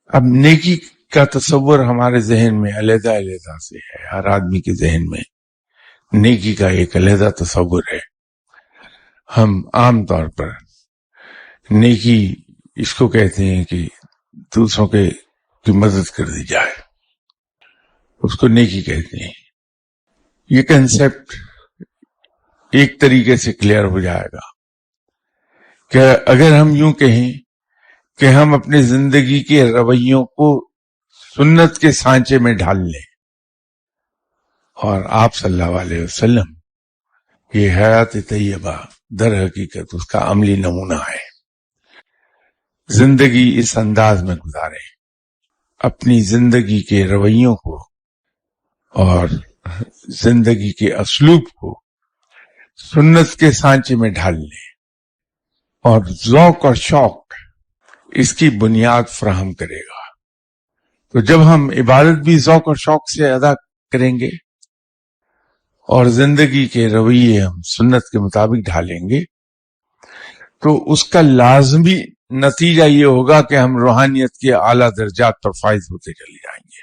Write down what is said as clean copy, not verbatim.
اب نیکی کا تصور ہمارے ذہن میں علیحدہ علیحدہ سے ہے. ہر آدمی کے ذہن میں نیکی کا ایک علیحدہ تصور ہے. ہم عام طور پر نیکی اس کو کہتے ہیں کہ دوسروں کی مدد کر دی جائے، اس کو نیکی کہتے ہیں. یہ کنسپٹ ایک طریقے سے کلیئر ہو جائے گا کہ اگر ہم یوں کہیں کہ ہم اپنی زندگی کے رویوں کو سنت کے سانچے میں ڈھال لیں، اور آپ صلی اللہ علیہ وسلم یہ حیات طیبہ در حقیقت اس کا عملی نمونہ ہے. زندگی اس انداز میں گزاریں، اپنی زندگی کے رویوں کو اور زندگی کے اسلوب کو سنت کے سانچے میں ڈھال لیں، اور ذوق اور شوق اس کی بنیاد فراہم کرے گا. تو جب ہم عبادت بھی ذوق اور شوق سے ادا کریں گے اور زندگی کے رویے ہم سنت کے مطابق ڈھالیں گے، تو اس کا لازمی نتیجہ یہ ہوگا کہ ہم روحانیت کے اعلیٰ درجات پر فائز ہوتے چلے جائیں گے.